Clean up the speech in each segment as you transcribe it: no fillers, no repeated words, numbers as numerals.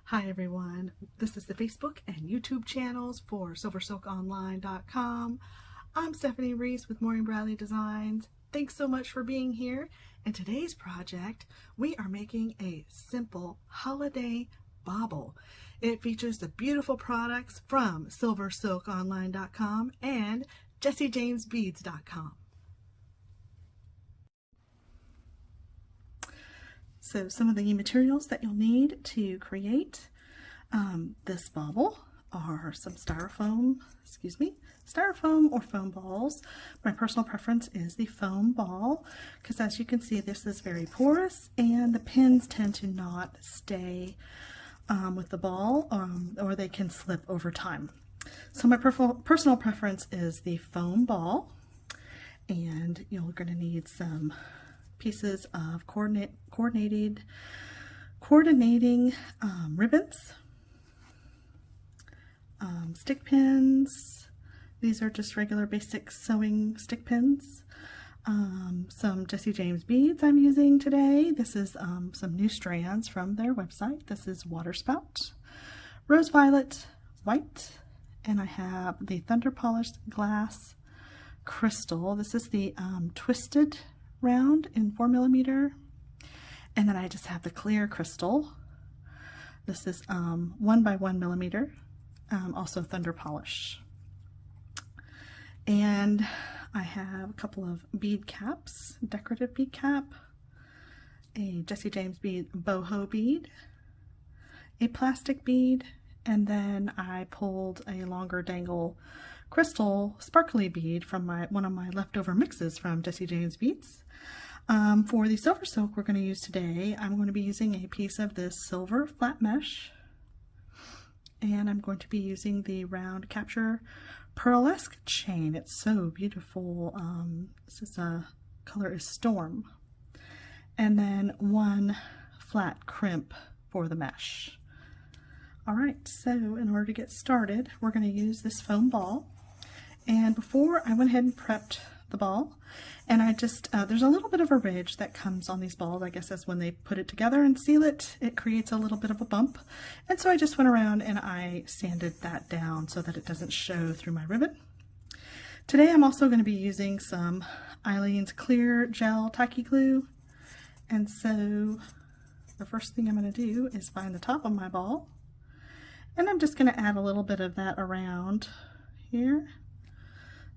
Hi everyone, this is the Facebook and YouTube channels for SilverSilkOnline.com. I'm Stephanie Reese with Maureen Bradley Designs. Thanks so much for being here. In today's project, we are making a simple holiday bauble. It features the beautiful products from SilverSilkOnline.com and JessieJamesBeads.com. So some of the materials that you'll need to create this bauble are some styrofoam or foam balls. My personal preference is the foam ball because, as you can see, this is very porous and the pins tend to not stay with the ball or they can slip over time. So my personal preference is the foam ball, and you're going to need some pieces of coordinating ribbons, stick pins. These are just regular basic sewing stick pins. Some Jessie James beads I'm using today. This is some new strands from their website. This is water spout, rose violet, white, and I have the thunder polished glass crystal. This is the twisted round in 4mm, and then I just have the clear crystal. This is 1 by 1mm, also thunder polish. And I have a couple of bead caps, decorative bead cap, a Jessie James bead boho bead, a plastic bead, and then I pulled a longer dangle crystal sparkly bead from one of my leftover mixes from Jessie James Beads. For the silver silk we're going to use today, I'm going to be using a piece of this silver flat mesh, and I'm going to be using the round capture pearlesque chain. It's so beautiful. Color is Storm, and then one flat crimp for the mesh. Alright, so in order to get started, we're going to use this foam ball. And before, I went ahead and prepped the ball, and I just, there's a little bit of a ridge that comes on these balls. I guess that's when they put it together and seal it, it creates a little bit of a bump. And so I just went around and I sanded that down so that it doesn't show through my ribbon. Today I'm also going to be using some Eileen's clear gel tacky glue. And so the first thing I'm going to do is find the top of my ball, and I'm just going to add a little bit of that around here,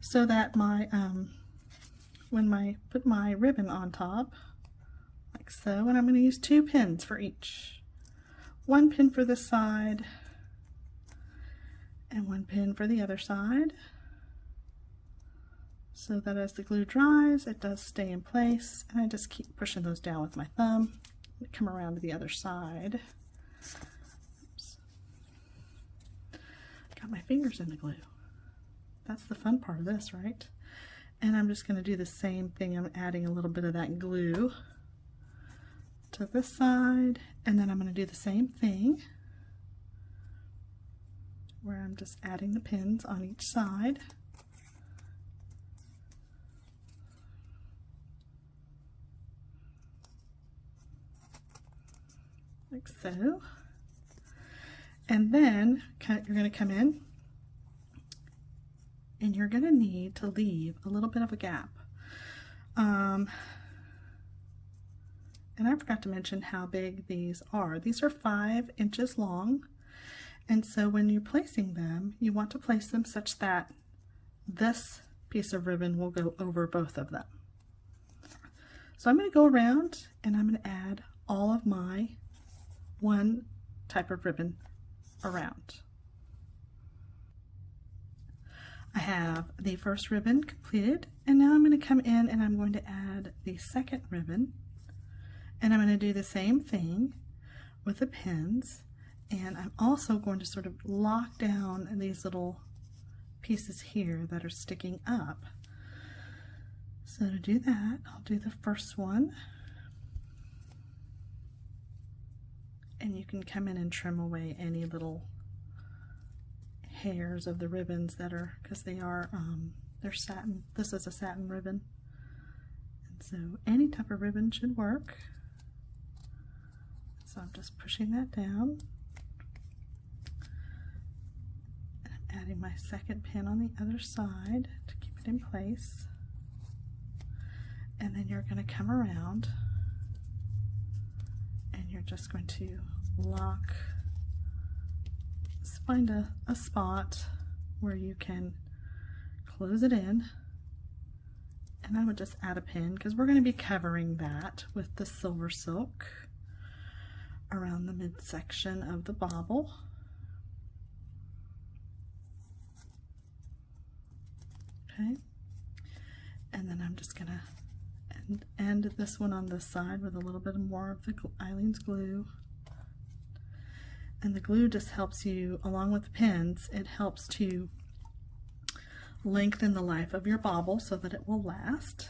so that my when I put my ribbon on top, like so, and I'm going to use 2 pins for each. 1 pin for this side and 1 pin for the other side, so that as the glue dries it does stay in place, and I just keep pushing those down with my thumb. Come around to the other side. Oops. Got my fingers in the glue. That's the fun part of this, right? And I'm just going to do the same thing. I'm adding a little bit of that glue to this side, and then I'm going to do the same thing where I'm just adding the pins on each side. Like so. And then you're going to come in, and you're going to need to leave a little bit of a gap. And I forgot to mention how big these are. These are 5 inches long, and so when you're placing them, you want to place them such that this piece of ribbon will go over both of them. So I'm going to go around and I'm going to add all of my one type of ribbon around. I have the first ribbon completed, and now I'm going to come in and I'm going to add the second ribbon, and I'm going to do the same thing with the pins, and I'm also going to sort of lock down these little pieces here that are sticking up. So to do that, I'll do the first one, and you can come in and trim away any little hairs of the ribbons that are, because they're satin. This is a satin ribbon, and so any type of ribbon should work. So I'm just pushing that down adding my second pin on the other side to keep it in place. And then you're going to come around and you're just going to lock, find a spot where you can close it in. And I would just add a pin because we're going to be covering that with the SilverSilk around the midsection of the bauble. Okay, and then I'm just going to end this one on this side with a little bit more of the Eileen's glue. And the glue just helps you, along with the pins, it helps to lengthen the life of your bauble so that it will last.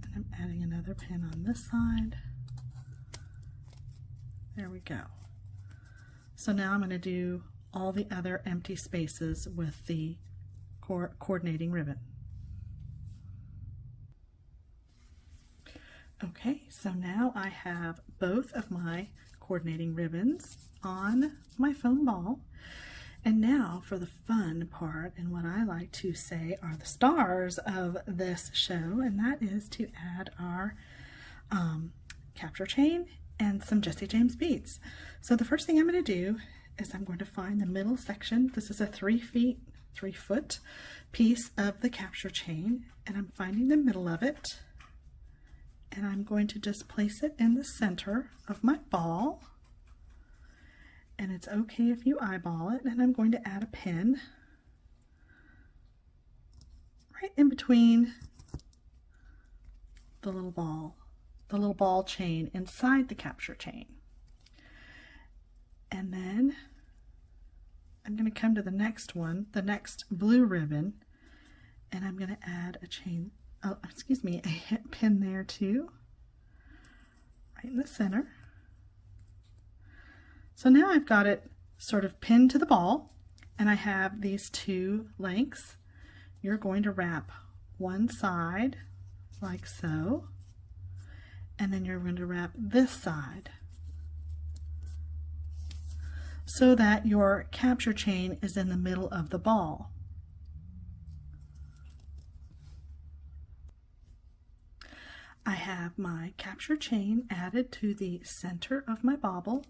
And I'm adding another pin on this side. There we go. So now I'm going to do all the other empty spaces with the coordinating ribbon. Okay, so now I have both of my coordinating ribbons on my foam ball. And now for the fun part, and what I like to say are the stars of this show, and that is to add our capture chain and some Jesse James beads. So the first thing I'm going to do is I'm going to find the middle section. This is a 3 foot piece of the capture chain, and I'm finding the middle of it, and I'm going to just place it in the center of my ball. And it's okay if you eyeball it, and I'm going to add a pin right in between the little ball chain inside the capture chain. And then I'm going to come to the next one, the next blue ribbon, and I'm going to add a chain, a pin there too, right in the center. So now I've got it sort of pinned to the ball, and I have these 2 lengths. You're going to wrap one side like so, and then you're going to wrap this side so that your capture chain is in the middle of the ball. I have my capture chain added to the center of my bauble.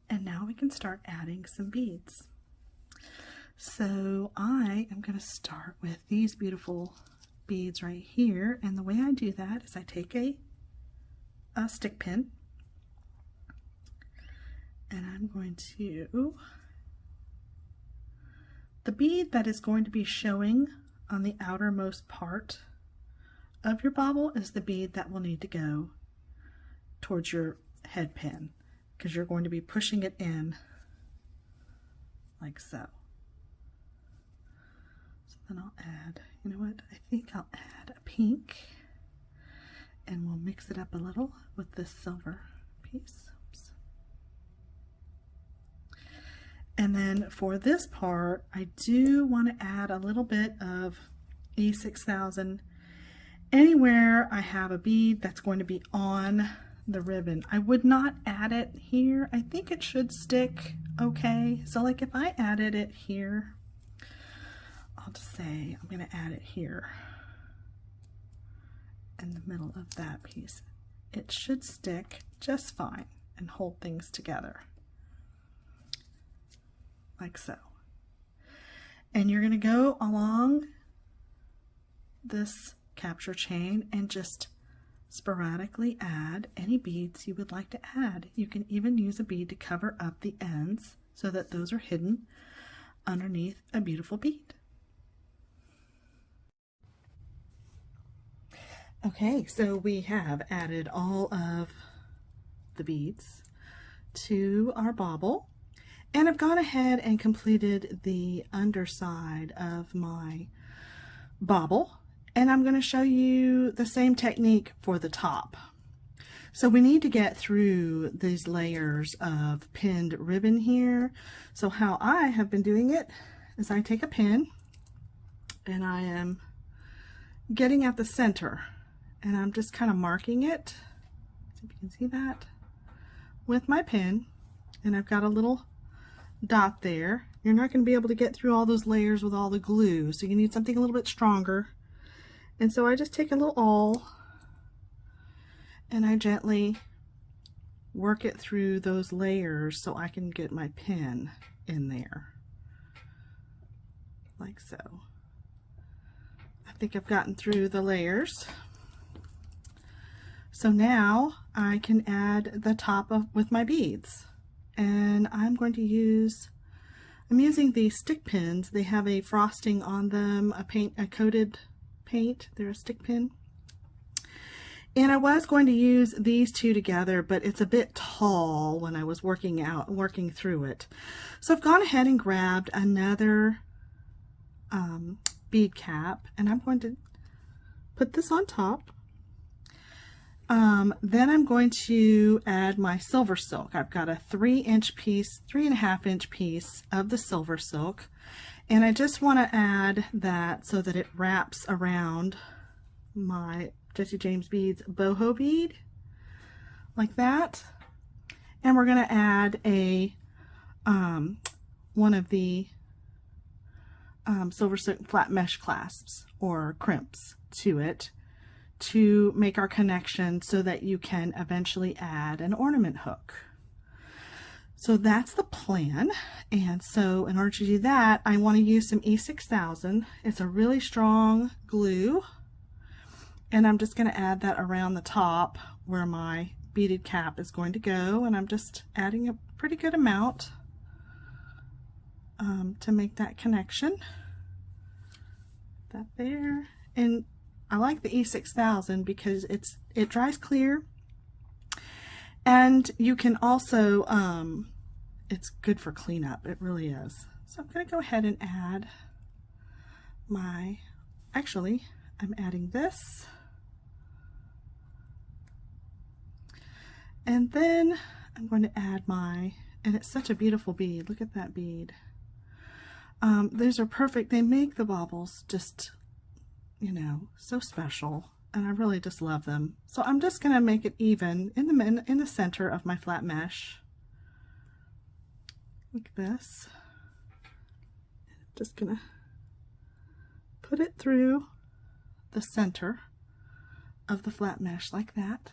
And now we can start adding some beads. So I am going to start with these beautiful beads right here. And the way I do that is I take a stick pin, and I'm going to, the bead that is going to be showing on the outermost part of your bauble is the bead that will need to go towards your head pin, because you're going to be pushing it in like so. So then I'll add, you know what, I think I'll add a pink, and we'll mix it up a little with this silver piece. Oops. And then for this part, I do want to add a little bit of E6000 anywhere I have a bead that's going to be on the ribbon. I would not add it here. I think it should stick okay. So like if I added it here, I'll just say I'm going to add it here in the middle of that piece. It should stick just fine and hold things together like so. And you're going to go along this capture chain and just sporadically add any beads you would like to add. You can even use a bead to cover up the ends so that those are hidden underneath a beautiful bead. Okay, so we have added all of the beads to our bauble, and I've gone ahead and completed the underside of my bauble. And I'm going to show you the same technique for the top. So we need to get through these layers of pinned ribbon here. So how I have been doing it is I take a pin and I am getting at the center, and I'm just kind of marking it. See if you can see that with my pin, and I've got a little dot there, you're not going to be able to get through all those layers with all the glue, so you need something a little bit stronger. And so I just take a little awl and I gently work it through those layers so I can get my pin in there, like so. I think I've gotten through the layers. So now I can add the top with my beads. And I'm using these stick pins. They have a frosting on them, a coated paint. They're a stick pin. And I was going to use these two together, but it's a bit tall when I was working through it. So I've gone ahead and grabbed another bead cap, and I'm going to put this on top. Then I'm going to add my SilverSilk. I've got a 3.5 inch piece of the SilverSilk, and I just want to add that so that it wraps around my Jesse James Beads boho bead, like that. And we're going to add a one of the SilverSilk flat mesh clasps or crimps to it, to make our connection so that you can eventually add an ornament hook. So that's the plan. And so in order to do that, I want to use some E6000. It's a really strong glue, and I'm just going to add that around the top where my beaded cap is going to go, and I'm just adding a pretty good amount to make that connection. That there. And I like the E6000 because it dries clear, and you can also it's good for cleanup. It really is. So I'm going to go ahead and add I'm adding this, and then I'm going to add and it's such a beautiful bead. Look at that bead. These are perfect. They make the baubles just, you know, so special, and I really just love them. So I'm just going to make it even in the center of my flat mesh, like this. Just going to put it through the center of the flat mesh like that,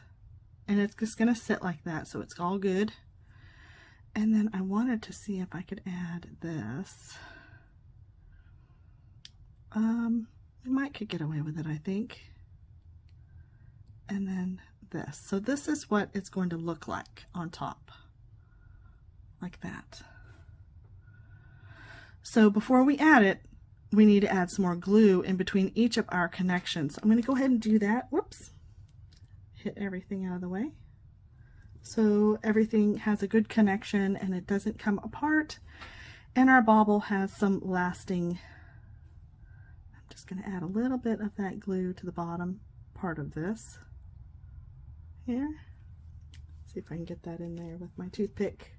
and it's just going to sit like that, so it's all good. And then I wanted to see if I could add this. I could get away with it, I think. And then this. So this is what it's going to look like on top, like that. So before we add it, we need to add some more glue in between each of our connections. I'm going to go ahead and do that. Whoops. Hit everything out of the way, so everything has a good connection and it doesn't come apart, and our bauble has some lasting. I'm just going to add a little bit of that glue to the bottom part of this here. See if I can get that in there with my toothpick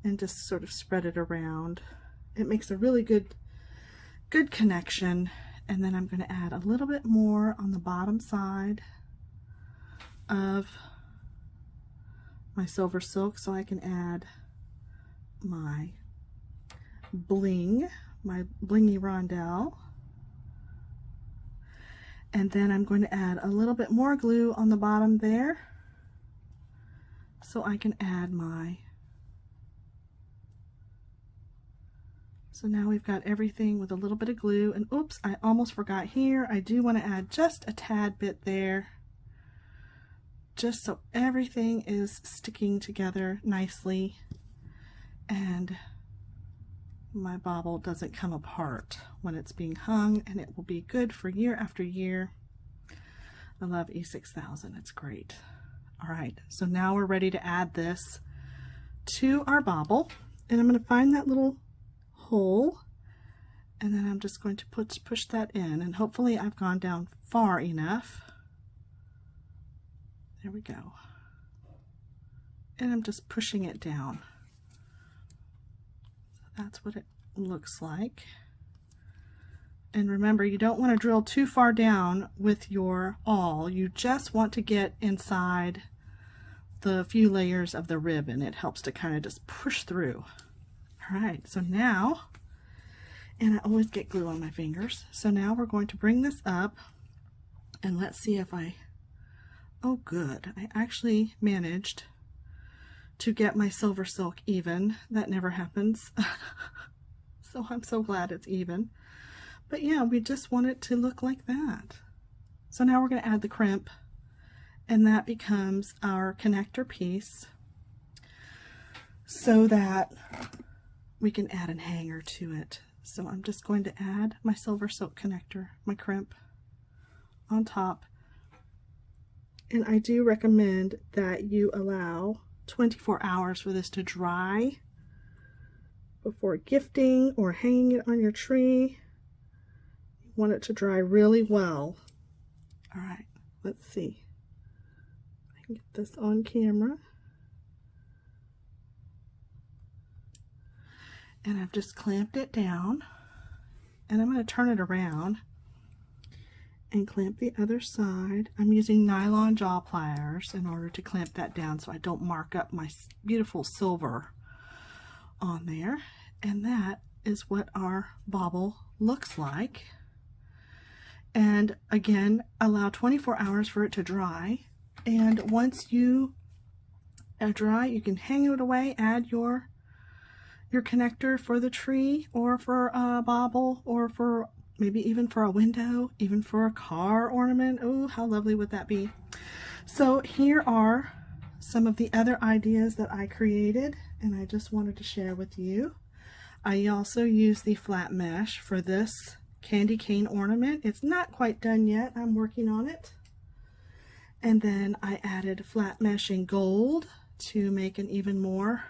and just sort of spread it around. It makes a really good connection. And then I'm going to add a little bit more on the bottom side of my SilverSilk so I can add my bling, my blingy rondelle. And then I'm going to add a little bit more glue on the bottom there so I can add so now we've got everything with a little bit of glue. And oops, I almost forgot here. I do want to add just a tad bit there, just so everything is sticking together nicely and my bauble doesn't come apart when it's being hung, and it will be good for year after year. I love E6000, it's great. All right, so now we're ready to add this to our bauble, and I'm going to find that little hole, and then I'm just going to push that in, and hopefully I've gone down far enough. There we go. And I'm just pushing it down. So that's what it looks like. And remember, you don't want to drill too far down with your awl. You just want to get inside the few layers of the ribbon. It helps to kind of just push through. All right, so now, and I always get glue on my fingers, so now we're going to bring this up and let's see if oh good, I actually managed to get my SilverSilk even. That never happens. So I'm so glad it's even. But yeah, we just want it to look like that. So now we're going to add the crimp, and that becomes our connector piece so that we can add a hanger to it. So I'm just going to add my SilverSilk connector, my crimp, on top. And I do recommend that you allow 24 hours for this to dry before gifting or hanging it on your tree. You want it to dry really well. All right, let's see. I can get this on camera. And I've just clamped it down, and I'm going to turn it around and clamp the other side. I'm using nylon jaw pliers in order to clamp that down so I don't mark up my beautiful silver on there. And that is what our bauble looks like. And again, allow 24 hours for it to dry. And once you are dry, you can hang it away, add your connector for the tree, or for a bauble, or for maybe even for a window, even for a car ornament. Oh, how lovely would that be? So here are some of the other ideas that I created, and I just wanted to share with you. I also used the flat mesh for this candy cane ornament. It's not quite done yet. I'm working on it. And then I added flat mesh in gold to make an even more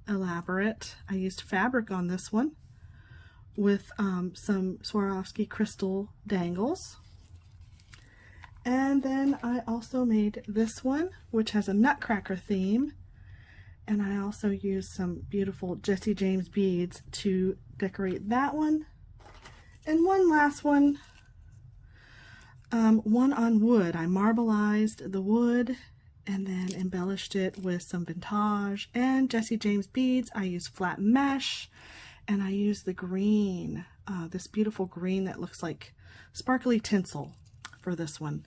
elaborate. I used fabric on this one with some Swarovski crystal dangles. And then I also made this one, which has a nutcracker theme. And I also used some beautiful Jesse James beads to decorate that one. And one last one, one on wood. I marbleized the wood and then embellished it with some vintage and Jesse James beads. I used flat mesh, and I used the green, this beautiful green that looks like sparkly tinsel for this one.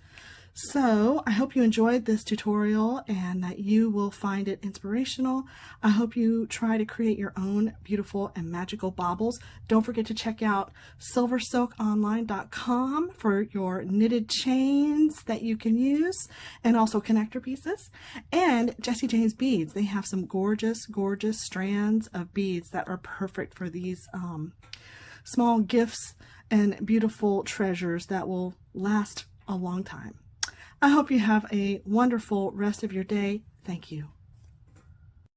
So I hope you enjoyed this tutorial and that you will find it inspirational. I hope you try to create your own beautiful and magical baubles. Don't forget to check out SilverSilkOnline.com for your knitted chains that you can use, and also connector pieces. And Jesse James beads. They have some gorgeous, gorgeous strands of beads that are perfect for these small gifts and beautiful treasures that will last a long time. I hope you have a wonderful rest of your day. Thank you.